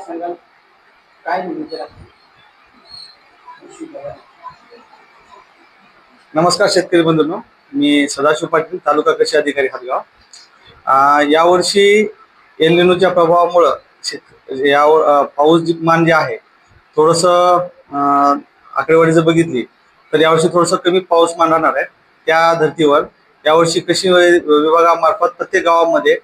सांगाल? काय नियोजन आहे? नमस्कार शेतकरी बंधूंनो, मी सदाशिव पाटील, तालुका कृषी अधिकारी हातगाव. यावर्षी एल निनोच्या प्रभावामुळं पाऊसमान जे आहे थोडंसं आकडेवारी जर बघितली तर यावर्षी थोडंसं कमी पाऊसमान राहणार आहे. त्या धर्तीवर यावर्षी कृषी विभागामार्फत प्रत्येक गावामध्ये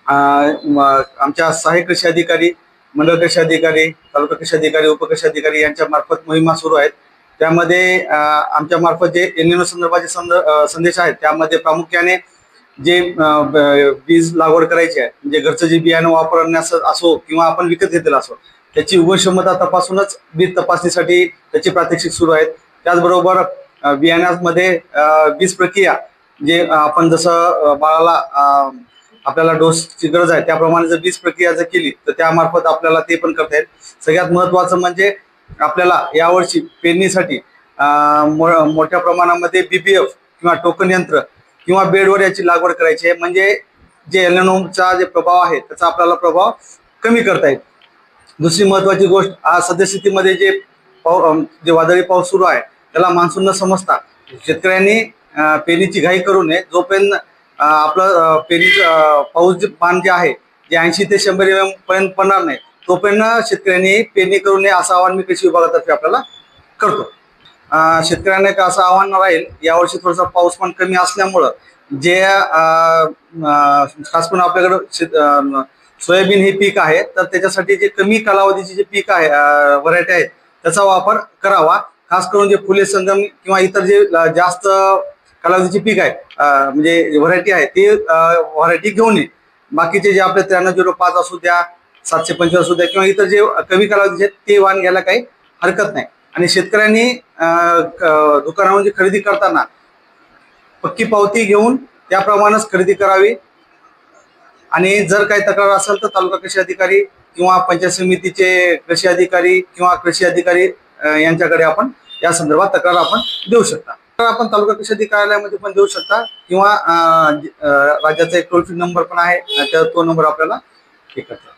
आमच्या सहाय्यक कृषी अधिकारी, मंडळ कृषी अधिकारी, तालुका कृषी अधिकारी, उपकृषी अधिकारी यांच्या मार्फत मोहिमा सुरू आहेत. त्यामध्ये आमच्या मार्फत जे एल निनो संदर्भाचे संदेश आहेत त्यामध्ये प्रामुख्याने जे बीज लागवड करायची आहे, म्हणजे घरचं जे बियाणं वापरण्यास असो किंवा आपण विकत घेतलेलं असो, त्याची उगवण क्षमता तपासूनच बीज तपासणीसाठी त्याची प्रात्यक्षिक सुरू आहेत. त्याचबरोबर बियाण्यामध्ये बीज प्रक्रिया जे आपण जसं बाळाला आपल्याला डोसची गरज आहे त्याप्रमाणे जर बीज प्रक्रिया जर केली तर त्यामार्फत आपल्याला ते पण करता येईल. सगळ्यात महत्त्वाचं म्हणजे आपल्याला यावर्षी पेरणीसाठी मोठ्या प्रमाणामध्ये BPF किंवा टोकन यंत्र किंवा बेडवर याची लागवड करायची आहे, म्हणजे जे एल निनोचा जे प्रभाव आहे त्याचा आपल्याला प्रभाव कमी करता येईल. दुसरी महत्त्वाची गोष्ट, आज सद्यस्थितीमध्ये जे वादळी पाऊस सुरू आहे त्याला मान्सून न समजता शेतकऱ्यांनी पेरणीची घाई करू नये. जोपर्यंत आपलं पाऊस मान जे आहे जे 80 ते 100 mm पर्यंत पडणार नाही तोपर्यंत शेतकऱ्यांनी पेरणी करू नये असं आवाहन मी कृषी विभागातर्फे आपल्याला करतो. शेतकऱ्यांना एक असं आव्हान राहील, यावर्षी थोडासा पाऊसमान कमी असल्यामुळं जे खास करून आपल्याकडं सोयाबीन हे पीक आहे तर त्याच्यासाठी जे कमी कालावधीचे जे पीक आहे व्हरायटी आहेत त्याचा वापर करावा. खास करून जे फुले संगम किंवा इतर जे जास्त कालावधीचे पीक आहे म्हणजे व्हरायटी आहे ते व्हरायटी घेऊन ये. बाकीचे जे आपले 9305 असू द्या, 725 असू द्या किंवा इतर जे कमी कालावधीचे आहेत ते वाण घ्यायला काही हरकत नाही. आणि शेतकऱ्यांनी दुकानामध्ये खरेदी करताना पक्की पावती घेऊन त्याप्रमाणेच खरेदी करावी. आणि जर काही तक्रार असेल तर तालुका कृषी अधिकारी किंवा पंचायत समितीचे कृषी अधिकारी किंवा कृषी अधिकारी यांच्याकडे आपण या संदर्भात तक्रार आपण देऊ शकता. तर आपण तालुका कृषी अधिकारी कार्यालयामध्ये पण देऊ शकता किंवा राज्याचा एक टोल फ्री नंबर पण आहे, तो नंबर आपल्याला हे करता.